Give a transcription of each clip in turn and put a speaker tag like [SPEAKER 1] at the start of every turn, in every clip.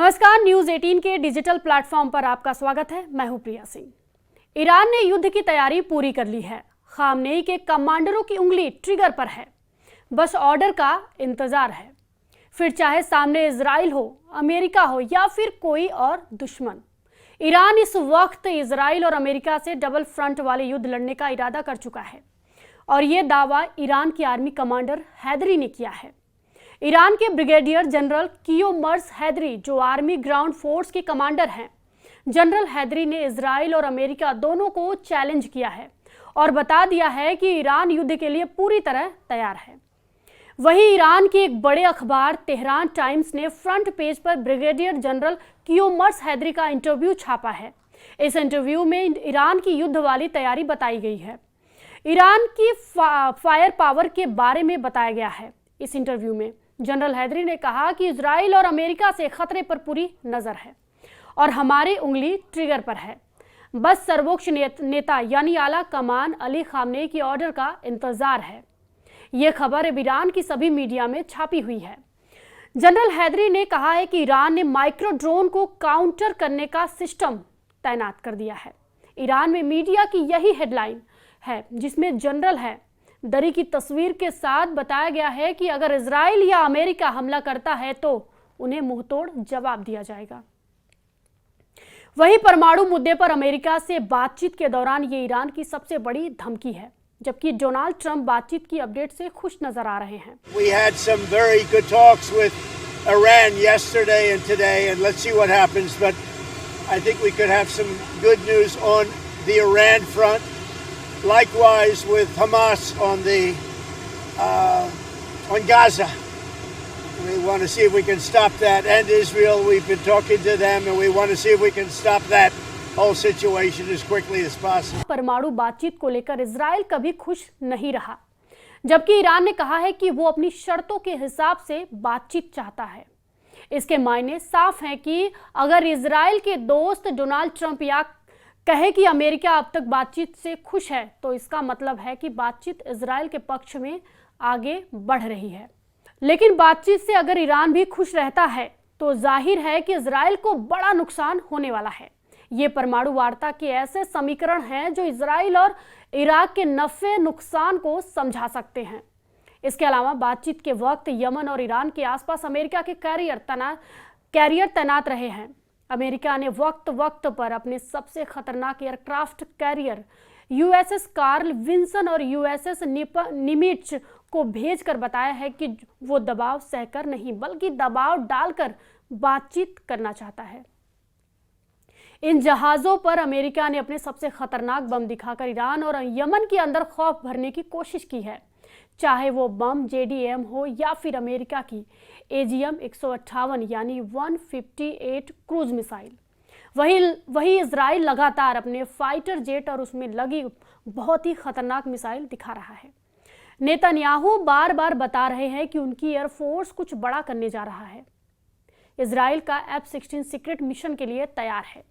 [SPEAKER 1] नमस्कार, न्यूज 18 के digital platform पर आपका स्वागत है। मैं हूं प्रिया सिंह। ईरान ने युद्ध की तैयारी पूरी कर ली है। खामनेई के कमांडरों की उंगली ट्रिगर पर है, बस ऑर्डर का इंतजार है। फिर चाहे सामने इजराइल हो, अमेरिका हो या फिर कोई और दुश्मन, ईरान इस वक्त इजराइल और अमेरिका से डबल फ्रंट वाले युद्ध लड़ने का इरादा कर चुका है। और ये दावा ईरान के आर्मी कमांडर हैदरी ने किया है। ईरान के ब्रिगेडियर जनरल कियोमर्स हैदरी, जो आर्मी ग्राउंड फोर्स के कमांडर हैं, जनरल हैदरी ने इजराइल और अमेरिका दोनों को चैलेंज किया है और बता दिया है कि ईरान युद्ध के लिए पूरी तरह तैयार है। वहीं ईरान के एक बड़े अखबार तेहरान टाइम्स ने फ्रंट पेज पर ब्रिगेडियर जनरल कियोमर्स हैदरी का इंटरव्यू छापा है। इस इंटरव्यू में ईरान की युद्ध वाली तैयारी बताई गई है। ईरान की फायर पावर के बारे में बताया गया है। इस इंटरव्यू में जनरल हैदरी ने कहा कि इजराइल और अमेरिका से खतरे पर पूरी नजर है और हमारी उंगली ट्रिगर पर है। बस सर्वोच्च नेता यानी आला कमान अली खामनेई की ऑर्डर का इंतजार है। यह खबर अब ईरान की सभी मीडिया में छापी हुई है। जनरल हैदरी ने कहा है कि ईरान ने माइक्रो ड्रोन को काउंटर करने का सिस्टम तैनात कर दिया है। ईरान में मीडिया की यही हेडलाइन है, जिसमें जनरल हैदरी की तस्वीर के साथ बताया गया है कि अगर इजराइल या अमेरिका हमला करता है तो उन्हें मुंहतोड़ जवाब दिया जाएगा। वहीं परमाणु मुद्दे पर अमेरिका से बातचीत के दौरान ये ईरान की सबसे बड़ी धमकी है, जबकि डोनाल्ड ट्रंप बातचीत की अपडेट से खुश नजर आ रहे हैं।
[SPEAKER 2] We had some very good talks with Iran yesterday and today, and let's see what happens. But I think we could have some good news on the Iran front. Likewise with Hamas on Gaza. We want to see if we can stop that, and Israel. We've been talking to them, and we want to see if we can stop that whole situation as quickly as possible.
[SPEAKER 1] परमाणु बातचीत को लेकर Israel कभी खुश नहीं रहा, जबकि Iran ने कहा है कि वो अपनी शर्तों के हिसाब से बातचीत चाहता है। इसके मायने साफ हैं कि अगर इजराइल के दोस्त डोनाल्ड ट्रंप या कहे कि अमेरिका अब तक बातचीत से खुश है, तो इसका मतलब है कि बातचीत इजराइल के पक्ष में आगे बढ़ रही है। लेकिन बातचीत से अगर ईरान भी खुश रहता है तो जाहिर है कि इजराइल को बड़ा नुकसान होने वाला है। ये परमाणु वार्ता के ऐसे समीकरण हैं जो इजराइल और इराक के नफे नुकसान को समझा सकते हैं। इसके अलावा बातचीत के वक्त यमन और ईरान के आसपास अमेरिका के कैरियर तैनात रहे हैं। अमेरिका ने वक्त पर अपने सबसे खतरनाक aircraft carrier USS Carl Vinson और यूएसएस निमिट्ज को भेजकर बताया है कि वो दबाव सहकर नहीं, बल्कि दबाव डालकर बातचीत करना चाहता है। इन जहाजों पर अमेरिका ने अपने सबसे खतरनाक बम दिखाकर ईरान और यमन के अंदर खौफ भरने की कोशिश की है, चाहे वो बम JDAM हो या फिर अमेरिका की AGM-158 यानी 158 क्रूज मिसाइल। वही इजराइल लगातार अपने फाइटर जेट और उसमें लगी बहुत ही खतरनाक मिसाइल दिखा रहा है। नेतन्याहू बार बार बता रहे हैं कि उनकी एयरफोर्स कुछ बड़ा करने जा रहा है। इजराइल का F-16 सीक्रेट मिशन के लिए तैयार है।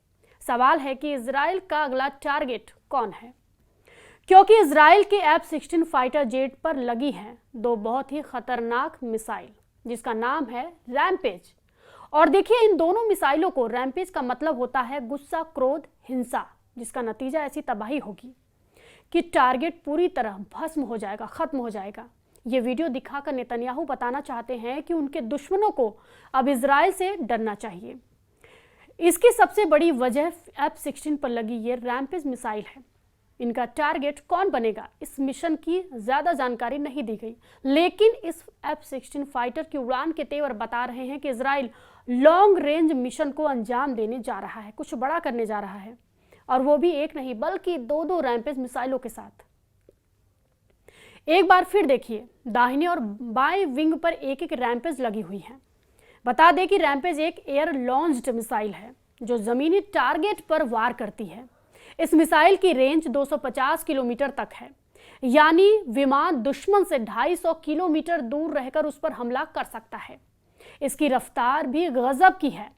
[SPEAKER 1] सवाल है कि इजराइल का अगला टारगेट कौन है, क्योंकि इजराइल के F-16 फाइटर जेट पर लगी हैं दो बहुत ही खतरनाक मिसाइल, जिसका नाम है रैम्पेज। और देखिए, इन दोनों मिसाइलों को, रैम्पेज का मतलब होता है गुस्सा, क्रोध, हिंसा, जिसका नतीजा ऐसी तबाही होगी कि टारगेट पूरी तरह भस्म हो जाएगा, खत्म हो जाएगा। ये वीडियो दिखाकर नेतन्याहू बताना चाहते हैं कि उनके दुश्मनों को अब इजराइल से डरना चाहिए। इसकी सबसे बड़ी वजह F-16 पर लगी ये रैम्पेज मिसाइल है। इनका टारगेट कौन बनेगा, इस मिशन की ज्यादा जानकारी नहीं दी गई, लेकिन इस F-16 फाइटर की उड़ान के तेवर बता रहे हैं कि इजराइल लॉन्ग रेंज मिशन को अंजाम देने जा रहा है, कुछ बड़ा करने जा रहा है, और वो भी एक नहीं बल्कि दो रैम्पेज मिसाइलों के साथ। एक बार फिर देखिए, दाहिने और बाएं विंग पर एक एक रैम्पेज लगी हुई है। बता दें कि रैम्पेज एक एयर लॉन्च्ड मिसाइल है जो जमीनी टारगेट पर वार करती है। इस मिसाइल की रेंज 250 किलोमीटर तक है, यानी विमान दुश्मन से 250 किलोमीटर दूर रहकर उस पर हमला कर सकता है। इसकी रफ्तार भी गजब की है।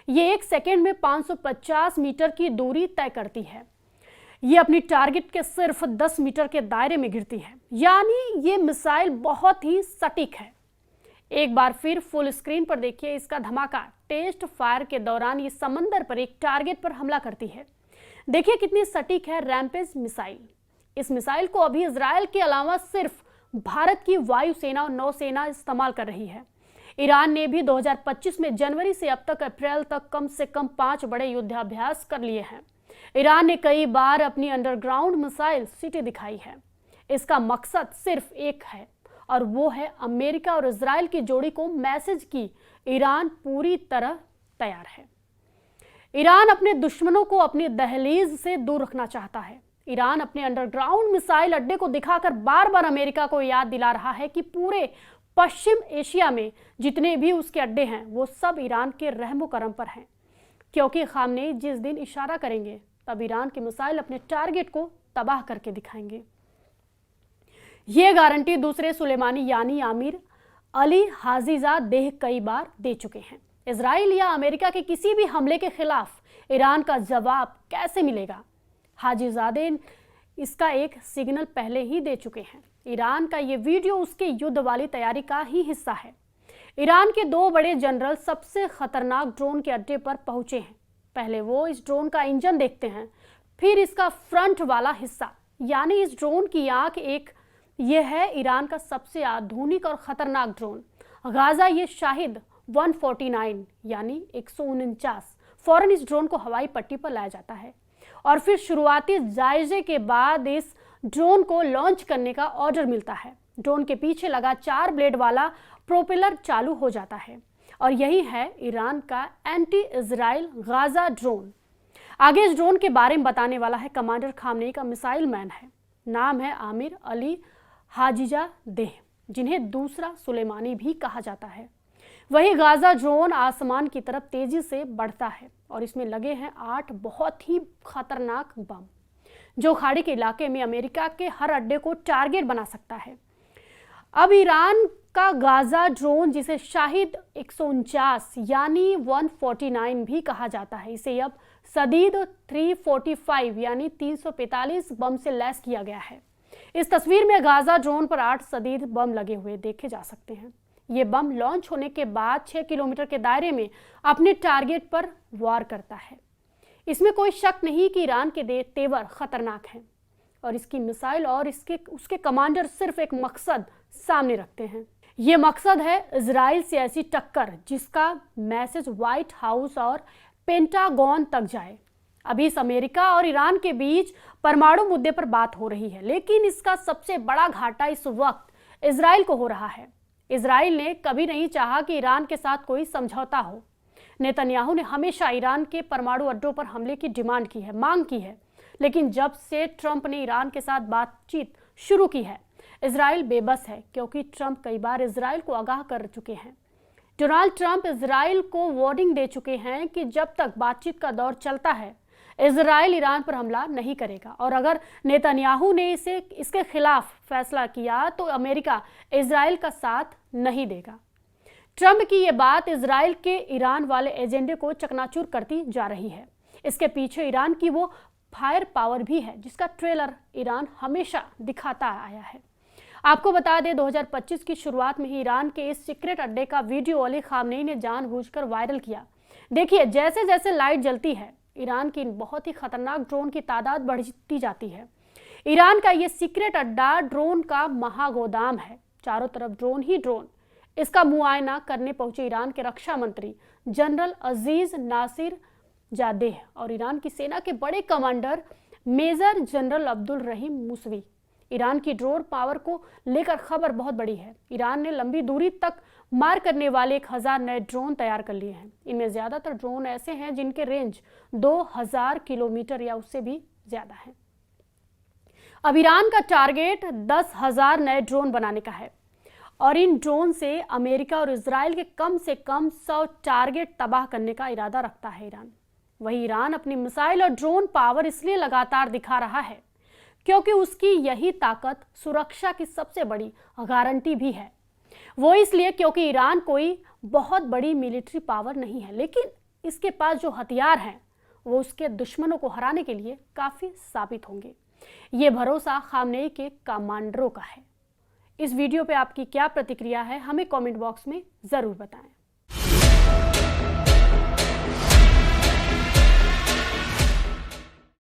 [SPEAKER 1] ये एक सेकेंड में 550 मीटर की दूरी तय करती है। ये अपनी टारगेट के सिर्फ 10 मीटर के दायरे में गिरती है, यानी ये मिसाइल बहुत ही सटीक है। एक बार फिर फुल स्क्रीन पर देखिए इसका धमाका टेस्ट फायर के दौरान ये समंदर पर एक टारगेट पर हमला करती है। देखिए कितनी सटीक है रैम्पेज मिसाइल। इस मिसाइल को अभी इजराइल के अलावा सिर्फ भारत की वायुसेना और नौसेना इस्तेमाल कर रही है। ईरान ने भी 2025 में जनवरी से अब तक अप्रैल तक कम से कम 5 बड़े युद्धाभ्यास कर लिए हैं। ईरान ने कई बार अपनी अंडरग्राउंड मिसाइल सिटी दिखाई है। इसका मकसद सिर्फ एक है और वो है अमेरिका और इजराइल की जोड़ी को मैसेज की ईरान पूरी तरह तैयार है। ईरान अपने दुश्मनों को अपनी दहलीज से दूर रखना चाहता है। ईरान अपने अंडरग्राउंड मिसाइल अड्डे को दिखाकर बार बार अमेरिका को याद दिला रहा है कि पूरे पश्चिम एशिया में जितने भी उसके अड्डे हैं वो सब ईरान के रहमो करम पर हैं, क्योंकि खामनेई जिस दिन इशारा करेंगे तब ईरान के मिसाइल अपने टारगेट को तबाह करके दिखाएंगे। ये गारंटी दूसरे सुलेमानी यानी आमिर अली हाजीजादेह कई बार दे चुके हैं। इजराइल या अमेरिका के किसी भी हमले के खिलाफ ईरान का जवाब कैसे मिलेगा? हाजीजादे इसका एक सिग्नल पहले ही दे चुके हैं। ईरान का ये वीडियो उसके युद्ध वाली तैयारी का ही हिस्सा है। ईरान के 2 बड़े जनरल सबसे खतरनाक ड्रोन के अड्डे पर पहुंचे हैं। पहले वो इस ड्रोन का इंजन देखते हैं, फिर इसका फ्रंट वाला हिस्सा यानी इस ड्रोन की आंख यह है ईरान का सबसे आधुनिक और खतरनाक ड्रोन गाजा ये शाहिद 149 यानी 149। फौरन इस ड्रोन को हवाई पट्टी पर लाया जाता है और फिर शुरुआती जायजे के बाद इस ड्रोन को लॉन्च करने का ऑर्डर मिलता है। ड्रोन के पीछे लगा 4 ब्लेड वाला प्रोपेलर चालू हो जाता है और यही है ईरान का एंटी इजराइल गाजा ड्रोन। आगे इस ड्रोन के बारे में बताने वाला है कमांडर खामनेई का मिसाइल मैन है। नाम है आमिर अली हाजीजादेह, जिन्हें दूसरा सुलेमानी भी कहा जाता है। वही गाजा ड्रोन आसमान की तरफ तेजी से बढ़ता है और इसमें लगे हैं 8 बहुत ही खतरनाक बम जो खाड़ी के इलाके में अमेरिका के हर अड्डे को टारगेट बना सकता है। अब ईरान का गाजा ड्रोन, जिसे शाहिद 149 यानी 149 भी कहा जाता है, इसे अब सदीद 345 यानी 345 बम से लैस किया गया है। इस तस्वीर में गाजा ड्रोन पर 8 सदीद बम लगे हुए देखे जा सकते हैं। ये बम लॉन्च होने के बाद 6 किलोमीटर के दायरे में अपने टारगेट पर वार करता है। इसमें कोई शक नहीं कि ईरान के तेवर खतरनाक हैं और इसकी मिसाइल और उसके कमांडर सिर्फ एक मकसद सामने रखते हैं। ये मकसद है इजराइल से ऐसी टक्कर जिसका मैसेज व्हाइट हाउस और पेंटागन तक जाए। अभी इस अमेरिका और ईरान के बीच परमाणु मुद्दे पर बात हो रही है, लेकिन इसका सबसे बड़ा घाटा इस वक्त इजराइल को हो रहा है। इजराइल ने कभी नहीं चाहा कि ईरान के साथ कोई समझौता हो। नेतन्याहू ने हमेशा ईरान के परमाणु अड्डों पर हमले की डिमांड की है, मांग की है, लेकिन जब से ट्रंप ने ईरान के साथ बातचीत शुरू की है, इजराइल बेबस है, क्योंकि ट्रंप कई बार इजराइल को आगाह कर चुके हैं। डोनाल्ड ट्रंप इजराइल को वार्निंग दे चुके हैं कि जब तक बातचीत का दौर चलता है इजराइल ईरान पर हमला नहीं करेगा और अगर नेतन्याहू ने इसके खिलाफ फैसला किया तो अमेरिका इजराइल का साथ नहीं देगा। ट्रंप की ये बात इजराइल के ईरान वाले एजेंडे को चकनाचूर करती जा रही है। इसके पीछे ईरान की वो फायर पावर भी है जिसका ट्रेलर ईरान हमेशा दिखाता आया है। आपको बता दें 2025 की शुरुआत में ही ईरान के इस सीक्रेट अड्डे का वीडियो अली खामनेई ने जानबूझकर वायरल किया। देखिए जैसे जैसे लाइट जलती है ईरान की इन बहुत ही खतरनाक ड्रोन की तादाद बढ़ती जाती है। ईरान का ये सीक्रेट अड्डा ड्रोन का महागोदाम है, चारों तरफ ड्रोन ही ड्रोन। इसका मुआयना करने पहुंचे ईरान के रक्षा मंत्री जनरल अजीज नासिर जादेह और ईरान की सेना के बड़े कमांडर मेजर जनरल अब्दुल रहीम मुसवी। ईरान की ड्रोन पावर को लेकर खबर बहुत बड़ी है। ईरान ने लंबी दूरी तक मार करने वाले 1000 नए ड्रोन तैयार कर लिए हैं। इनमें ज्यादातर ड्रोन ऐसे हैं जिनके रेंज 2000 किलोमीटर या उससे भी ज्यादा है। अब ईरान का टारगेट 10,000 नए ड्रोन बनाने का है और इन ड्रोन से अमेरिका और इजराइल के कम से कम 100 टारगेट तबाह करने का इरादा रखता है ईरान। वही ईरान अपनी मिसाइल और ड्रोन पावर इसलिए लगातार दिखा रहा है क्योंकि उसकी यही ताकत सुरक्षा की सबसे बड़ी गारंटी भी है। वो इसलिए क्योंकि ईरान कोई बहुत बड़ी मिलिट्री पावर नहीं है, लेकिन इसके पास जो हथियार हैं वो उसके दुश्मनों को हराने के लिए काफ़ी साबित होंगे। ये भरोसा खामनेई के कमांडरों का है। इस वीडियो पे आपकी क्या प्रतिक्रिया है हमें कमेंट बॉक्स में ज़रूर बताएं।